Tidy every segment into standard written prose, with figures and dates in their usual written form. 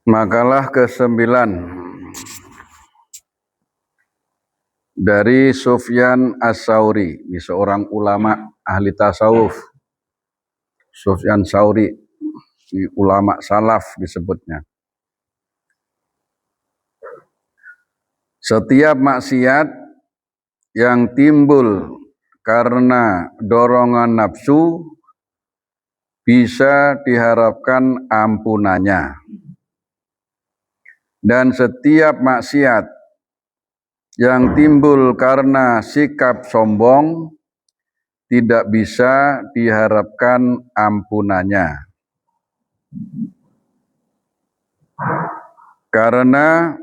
Makalah ke-9 dari Sufyan As-Tsauri, ini seorang ulama ahli tasawuf. Sufyan Tsauri, ini ulama salaf disebutnya. Setiap maksiat yang timbul karena dorongan nafsu bisa diharapkan ampunannya. Dan setiap maksiat yang timbul karena sikap sombong tidak bisa diharapkan ampunannya. Karena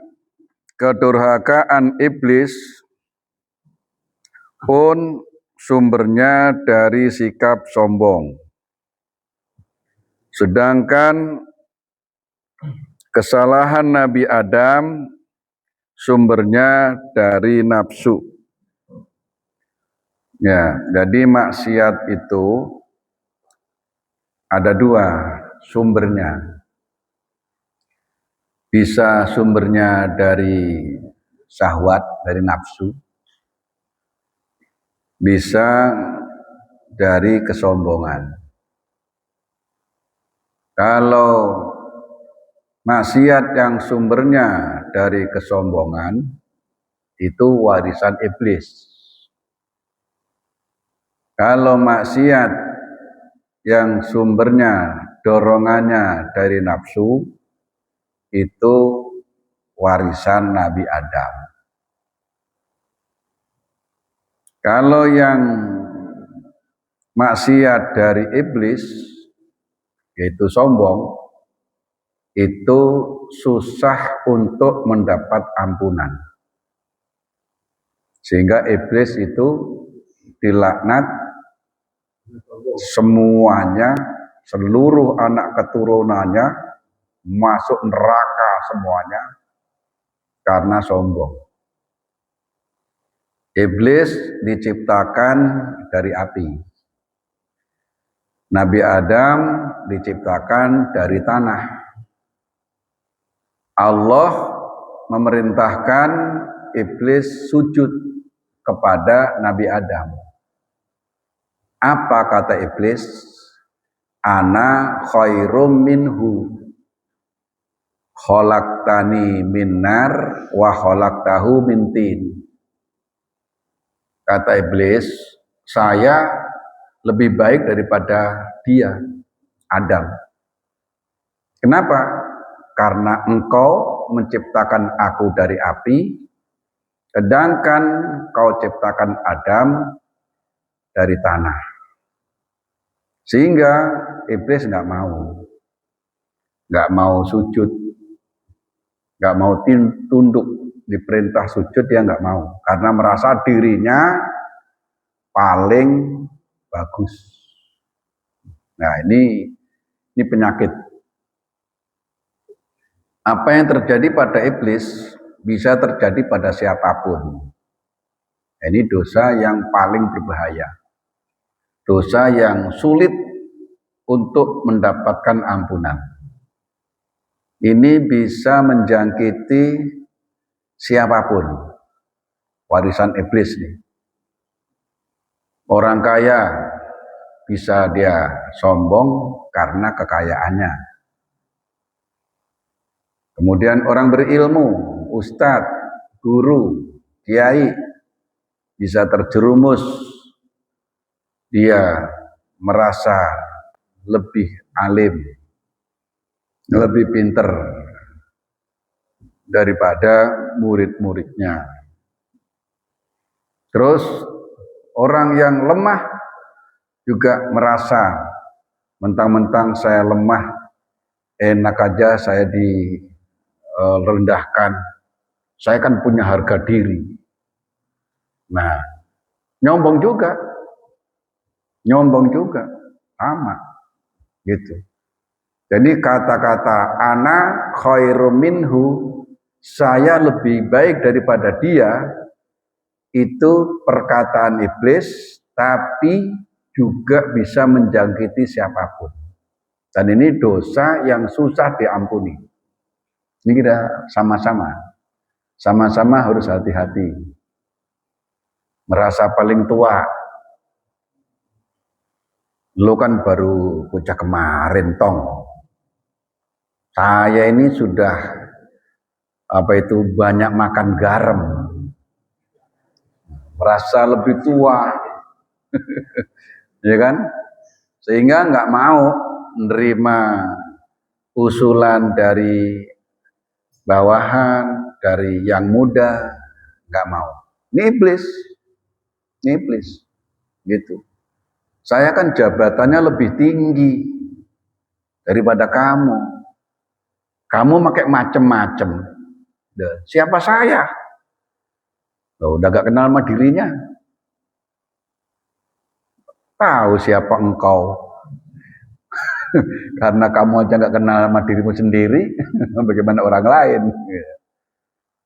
kedurhakaan iblis pun sumbernya dari sikap sombong. Sedangkan kesalahan Nabi Adam sumbernya dari nafsu. Ya, jadi maksiat itu ada dua sumbernya. Bisa sumbernya dari syahwat, dari nafsu. Bisa dari kesombongan. Kalau maksiat yang sumbernya dari kesombongan itu warisan iblis. Kalau maksiat yang sumbernya dorongannya dari nafsu itu warisan Nabi Adam. Kalau yang maksiat dari iblis yaitu sombong, itu susah untuk mendapat ampunan. Sehingga iblis itu dilaknat semuanya, seluruh anak keturunannya masuk neraka semuanya karena sombong. Iblis diciptakan dari api. Nabi Adam diciptakan dari tanah. Allah memerintahkan iblis sujud kepada Nabi Adam. Apa kata iblis? Ana khairum minhu. Khalaqtani min nar wa khalaqtahu min tin. Kata iblis, saya lebih baik daripada dia, Adam. Kenapa? Karena engkau menciptakan aku dari api, sedangkan kau ciptakan Adam dari tanah. Sehingga iblis nggak mau sujud, nggak mau tunduk, diperintah sujud dia nggak mau, karena merasa dirinya paling bagus. Nah ini penyakit. Apa yang terjadi pada iblis bisa terjadi pada siapapun. Ini dosa yang paling berbahaya. Dosa yang sulit untuk mendapatkan ampunan. Ini bisa menjangkiti siapapun. Warisan iblis nih. Orang kaya bisa dia sombong karena kekayaannya. Kemudian orang berilmu, ustadz, guru, kiai, bisa terjerumus. Dia merasa lebih alim, lebih pinter daripada murid-muridnya. Terus orang yang lemah juga merasa mentang-mentang saya lemah, enak aja saya direndahkan. Saya kan punya harga diri. Nah, nyombong juga sama gitu. Jadi kata-kata ana khairum minhu, saya lebih baik daripada dia, itu perkataan iblis, tapi juga bisa menjangkiti siapapun. Dan ini dosa yang susah diampuni. Ini kita sama-sama harus hati-hati. Merasa paling tua. Lo kan baru bocah kemarin tong. Saya ini sudah banyak makan garam. Merasa lebih tua. Ya kan? Sehingga nggak mau menerima usulan dari bawahan, dari yang muda, nggak mau. Ini iblis, gitu. Saya kan jabatannya lebih tinggi daripada kamu. Kamu pakai macem-macem. Siapa saya? Loh, udah gak kenal sama dirinya. Tahu siapa engkau. Karena kamu aja gak kenal sama dirimu sendiri, bagaimana orang lain.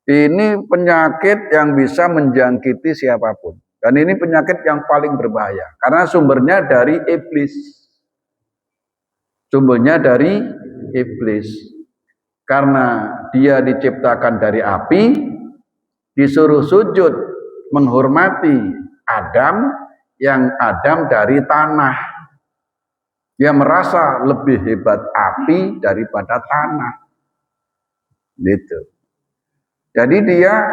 Ini penyakit yang bisa menjangkiti siapapun. Dan ini penyakit yang paling berbahaya. Karena sumbernya dari iblis. Sumbernya dari iblis. Karena dia diciptakan dari api, disuruh sujud menghormati Adam, yang Adam dari tanah. Dia merasa lebih hebat api daripada tanah. Gitu. Jadi dia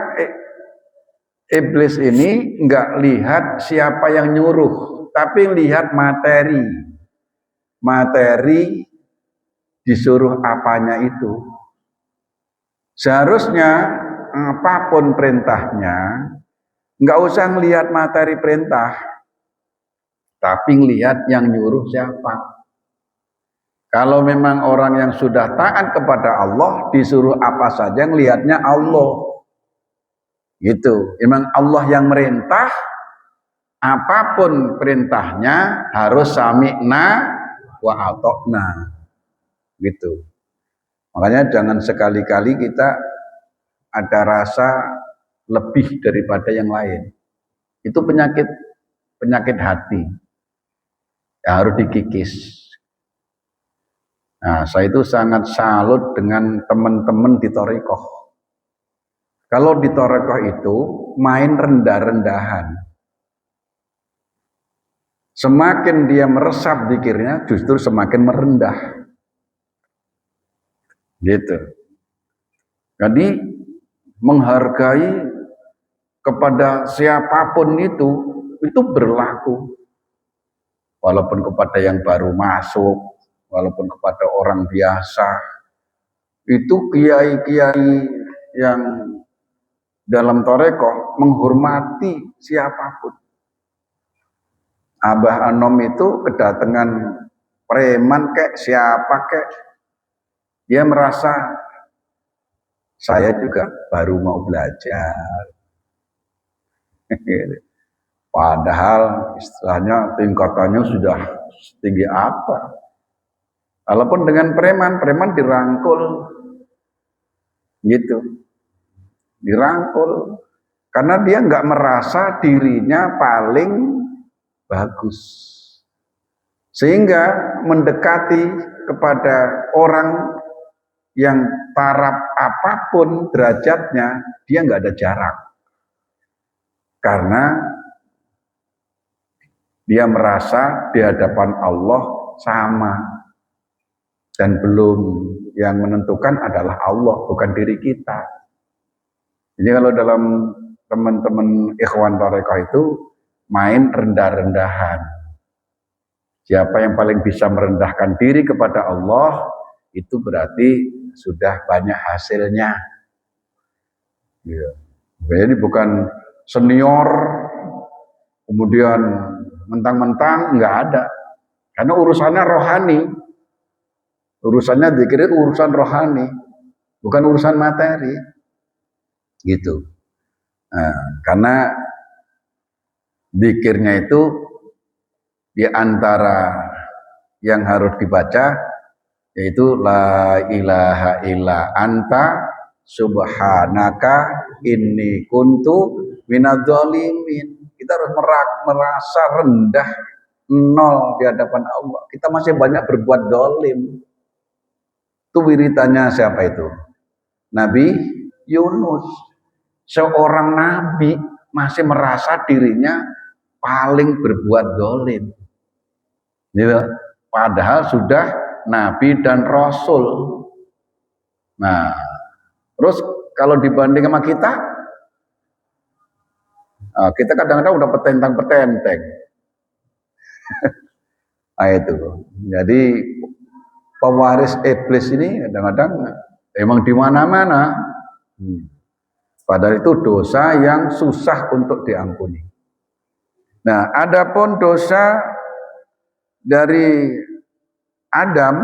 iblis ini nggak lihat siapa yang nyuruh, tapi lihat materi. Materi disuruh apanya itu. Seharusnya apapun perintahnya, nggak usah melihat materi perintah, tapi lihat yang nyuruh siapa. Kalau memang orang yang sudah taat kepada Allah, disuruh apa saja, ngelihatnya Allah. Gitu. Memang Allah yang merintah, apapun perintahnya harus sami'na wa atokna. Gitu. Makanya jangan sekali-kali kita ada rasa lebih daripada yang lain. Itu penyakit hati yang harus dikikis. Nah, saya itu sangat salut dengan teman-teman di Thariqah. Kalau di Thariqah itu main rendah-rendahan. Semakin dia meresap zikirnya, justru semakin merendah. Gitu. Jadi menghargai kepada siapapun itu berlaku. Walaupun kepada yang baru masuk, walaupun kepada orang biasa. Itu kiai-kiai yang dalam Thariqah menghormati siapapun. Abah Anom itu kedatangan preman kek, siapa kek, dia merasa saya juga baru mau belajar. Padahal istilahnya tingkatannya sudah setinggi apa. Walaupun dengan preman dirangkul. Gitu. Dirangkul. Karena dia nggak merasa dirinya paling bagus. Sehingga mendekati kepada orang yang taraf apapun derajatnya, dia nggak ada jarak. Karena dia merasa di hadapan Allah sama. Dan belum, yang menentukan adalah Allah, bukan diri kita. Jadi kalau dalam teman-teman ikhwan Thariqah itu main rendah-rendahan. Siapa yang paling bisa merendahkan diri kepada Allah, itu berarti sudah banyak hasilnya. Ya. Jadi bukan senior, kemudian mentang-mentang nggak ada. Karena urusannya rohani. Urusannya zikir itu urusan rohani, bukan urusan materi. Gitu. Nah, karena zikirnya itu di antara yang harus dibaca yaitu la ilaha illa anta subhanaka inni kuntu minadz-dzalimin. Kita harus merasa rendah, nol di hadapan Allah. Kita masih banyak berbuat dolim. Itu wiritannya siapa itu? Nabi Yunus. Seorang nabi masih merasa dirinya paling berbuat dolim. Gitu. Padahal sudah nabi dan rasul. Nah, terus kalau dibanding sama kita, kita kadang-kadang udah petentang-petenteng. Nah itu. Jadi pewaris iblis ini kadang-kadang emang di mana-mana. Padahal itu dosa yang susah untuk diampuni. Nah, adapun dosa dari Adam,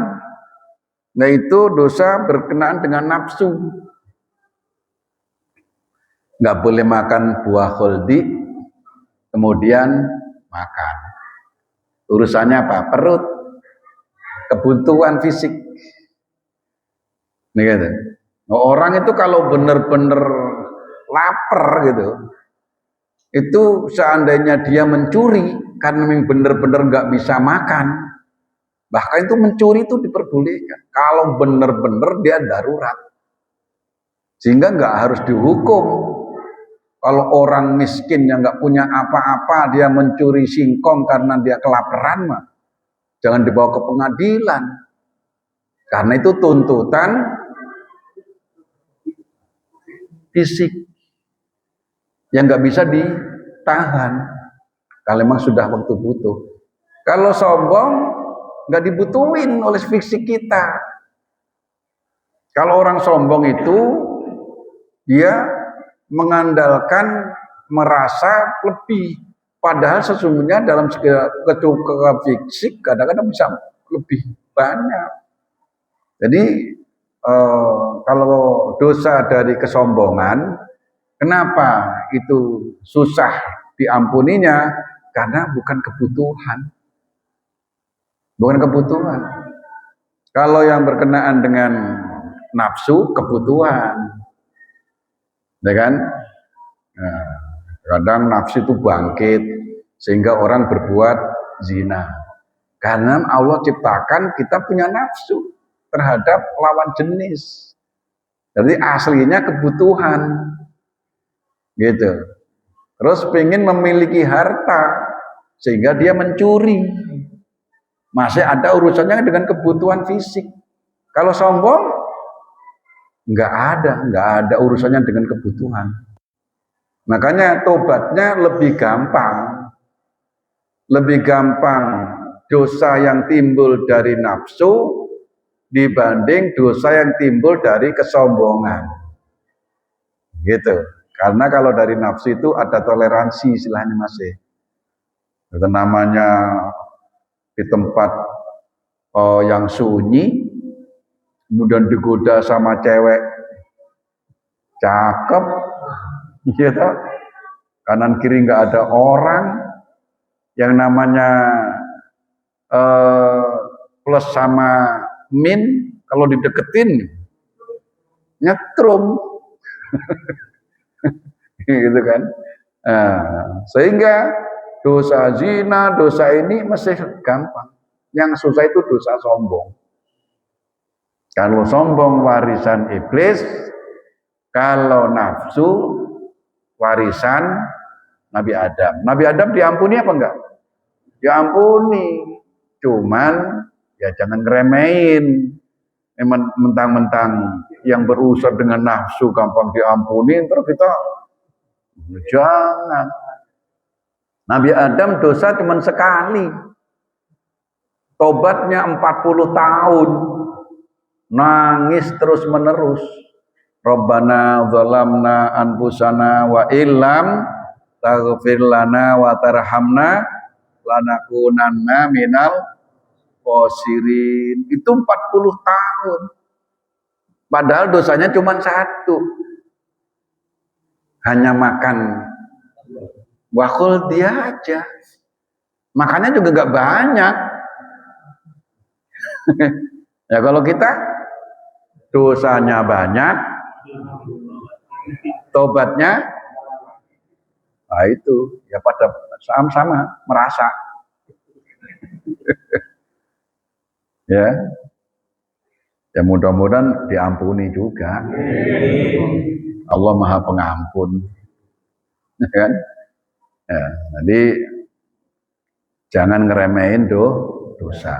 yaitu dosa berkenaan dengan nafsu. Nggak boleh makan buah khuldi, kemudian makan. Urusannya apa? Perut, kebutuhan fisik. Nih gitu. Nah, orang itu kalau benar-benar lapar gitu, itu seandainya dia mencuri karena memang benar-benar nggak bisa makan, bahkan itu mencuri itu diperbolehkan. Kalau benar-benar dia darurat, sehingga nggak harus dihukum. Kalau orang miskin yang nggak punya apa-apa, dia mencuri singkong karena dia kelaparan, mah jangan dibawa ke pengadilan. Karena itu tuntutan fisik yang nggak bisa ditahan kalau memang sudah waktu butuh. Kalau sombong nggak dibutuhin oleh fisik kita. Kalau orang sombong itu dia mengandalkan merasa lebih, padahal sesungguhnya dalam kecukupan fisik kadang-kadang bisa lebih banyak. Jadi kalau dosa dari kesombongan, kenapa itu susah diampuninya? Karena bukan kebutuhan. Bukan kebutuhan. Kalau yang berkenaan dengan nafsu, kebutuhan. Ya kan? Nah, kadang nafsu itu bangkit sehingga orang berbuat zina. Karena Allah ciptakan kita punya nafsu terhadap lawan jenis. Jadi aslinya kebutuhan. Gitu. Terus pengen memiliki harta sehingga dia mencuri. Masih ada urusannya dengan kebutuhan fisik. Kalau sombong nggak ada urusannya dengan kebutuhan. Makanya tobatnya lebih gampang dosa yang timbul dari nafsu dibanding dosa yang timbul dari kesombongan. Gitu. Karena kalau dari nafsu itu ada toleransi istilahnya masih. Itu namanya di tempat yang sunyi, kemudian digoda sama cewek cakep, gitu. Kanan kiri nggak ada orang, yang namanya plus sama min kalau dideketin nyetrum, gitu kan. Sehingga dosa zina, dosa ini masih gampang. Yang susah itu dosa sombong. Kalau sombong warisan iblis, kalau nafsu warisan Nabi Adam. Nabi Adam diampuni apa enggak? Diampuni. Cuman ya jangan ngeremehin. Mentang-mentang yang berurusan dengan nafsu gampang diampuni, terus kita jangan. Nabi Adam dosa cuma sekali. Tobatnya 40 tahun. Nangis terus menerus. Rabbana zalamna anfusana wa illam taghfir lana wa tarhamna lanakunanna minal khosirin. Itu 40 tahun. Padahal dosanya cuma satu. Hanya makan wakul dia aja. Makannya juga gak banyak. Ya kalau kita dosanya banyak, tobatnya, nah itu ya pada sama-sama merasa, ya. Ya mudah-mudahan diampuni juga. Allah Maha Pengampun. Ya kan? Ya, jadi jangan ngeremehin dosa.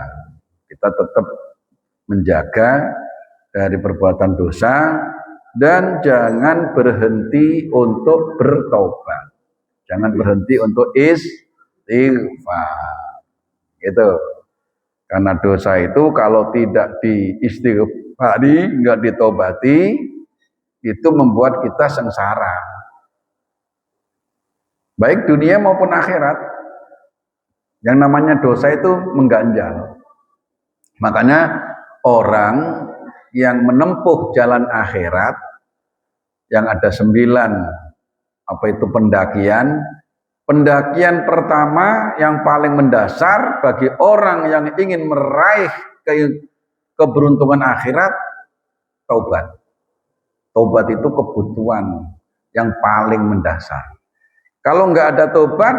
Kita tetap menjaga dari perbuatan dosa dan jangan berhenti untuk bertobat. Jangan berhenti untuk istighfar. Gitu. Karena dosa itu kalau tidak diistighfari, enggak ditobati, itu membuat kita sengsara. Baik dunia maupun akhirat. Yang namanya dosa itu mengganjal. Makanya orang yang menempuh jalan akhirat, yang ada 9 pendakian. Pendakian pertama yang paling mendasar bagi orang yang ingin meraih keberuntungan akhirat, taubat. Taubat itu kebutuhan yang paling mendasar. Kalau nggak ada taubat,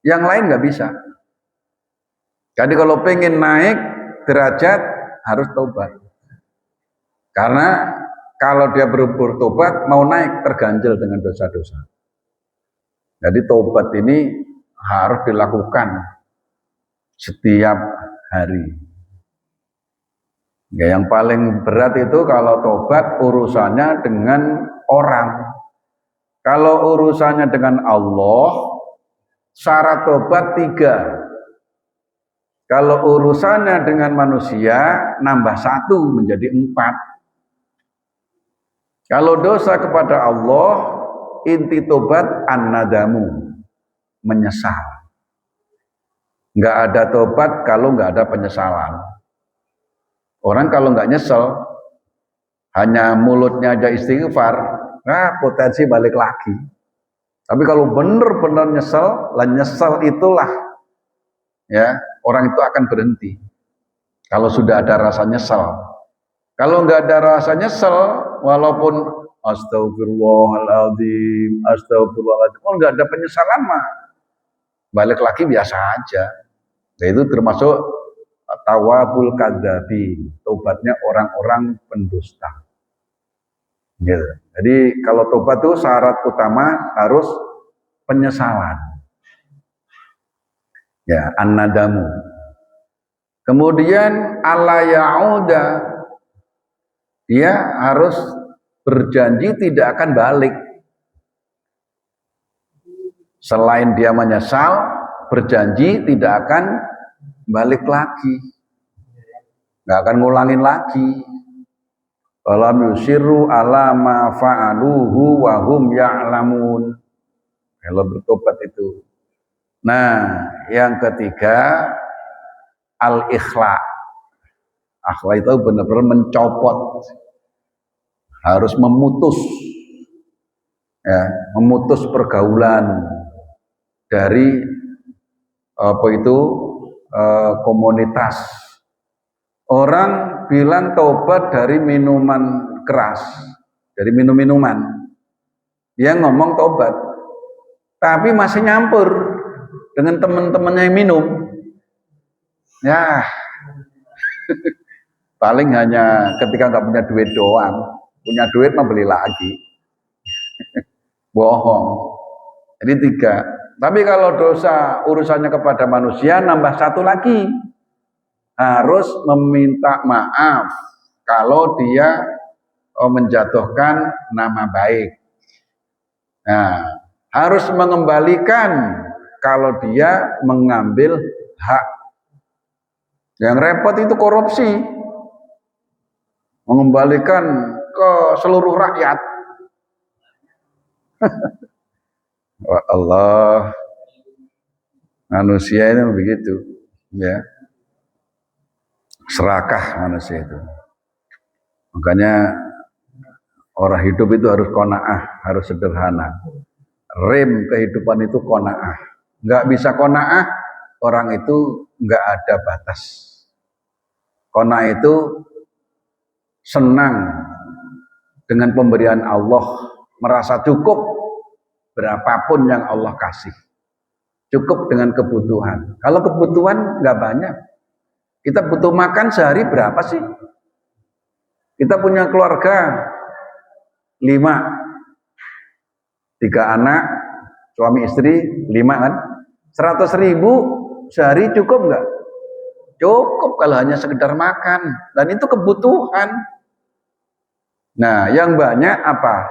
yang lain nggak bisa. Jadi kalau pengen naik derajat harus taubat. Karena kalau dia bertobat mau naik terganjel dengan dosa-dosa. Jadi taubat ini harus dilakukan setiap hari. Ya, yang paling berat itu kalau taubat urusannya dengan orang. Kalau urusannya dengan Allah, syarat taubat 3. Kalau urusannya dengan manusia, nambah 1 menjadi 4. Kalau dosa kepada Allah, inti tobat an-nadamu, menyesal. Nggak ada tobat kalau nggak ada penyesalan. Orang kalau nggak nyesel, hanya mulutnya aja istighfar, potensi balik lagi. Tapi kalau benar-benar nyesel, nyesel itulah ya orang itu akan berhenti. Kalau sudah ada rasa nyesel. Kalau nggak ada rasa nyesel, walaupun astagfirullahaladzim, astagfirullahaladzim, oh nggak ada penyesalan mah, balik lagi biasa aja. Nah, itu termasuk tawabul kadzabin, tobatnya orang-orang pendusta. Gitu. Jadi kalau tobat itu syarat utama harus penyesalan. Ya, an-nadamu. Kemudian alla ya'uda, dia harus berjanji tidak akan balik. Selain dia menyesal, berjanji tidak akan balik lagi, nggak akan ngulangin lagi. Walam yusiru ala ma fa'aluhu wa hum ya'lamun. Kalau bertobat itu. Nah, yang ketiga al-ikhla. Akhla itu benar-benar mencopot, harus memutus, ya, memutus pergaulan dari komunitas. Orang bilang taubat dari minuman keras, dari minum-minuman. Dia ngomong taubat, tapi masih nyampur dengan teman-temannya yang minum. Ya, paling hanya ketika nggak punya duit doang. Punya duit mah beli lagi. Bohong. Jadi 3. Tapi kalau dosa urusannya kepada manusia, nambah 1 lagi. Harus meminta maaf kalau dia menjatuhkan nama baik. Nah, harus mengembalikan kalau dia mengambil hak. Yang repot itu korupsi. Mengembalikan ke seluruh rakyat. Wah, Allah, manusia ini begitu, ya, serakah manusia itu. Makanya orang hidup itu harus qanaah, harus sederhana. Rem kehidupan itu qanaah. Nggak bisa qanaah, orang itu nggak ada batas. Qanaah itu senang dengan pemberian Allah, merasa cukup berapapun yang Allah kasih, cukup dengan kebutuhan. Kalau kebutuhan nggak banyak, Kita butuh makan sehari berapa sih? Kita punya keluarga 5, 3 anak, suami istri 5 kan? 100.000 sehari cukup nggak? Cukup kalau hanya sekedar makan, dan itu kebutuhan. Nah, yang banyak apa?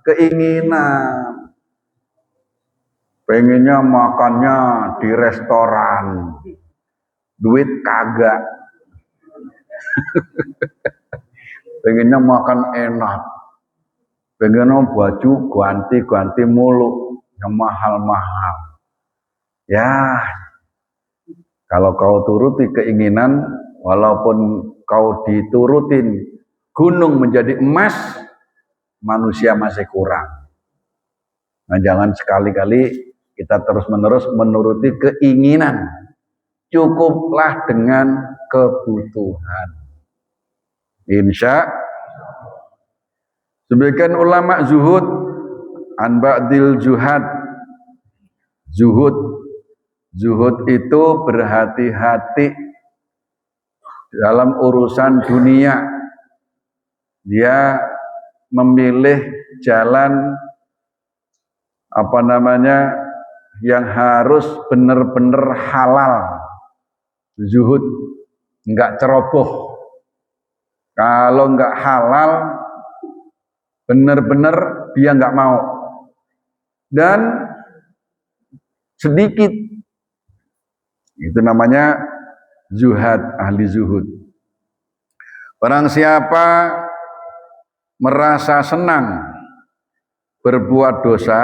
Keinginan. Pengennya makannya di restoran, duit kagak. Pengennya makan enak, pengennya baju ganti-ganti mulu, yang mahal-mahal. Ya, kalau kau turuti keinginan, walaupun kau diturutin gunung menjadi emas, manusia masih kurang. Nah, jangan sekali-kali kita terus-menerus menuruti keinginan. Cukuplah dengan kebutuhan. Insya sebagian ulama zuhud an ba'dil juhad. Zuhud itu berhati-hati dalam urusan dunia. Dia memilih jalan yang harus benar-benar halal. Zuhud, enggak ceroboh. Kalau enggak halal, benar-benar dia enggak mau. Dan sedikit, itu namanya zuhad, ahli zuhud. Barang siapa merasa senang berbuat dosa,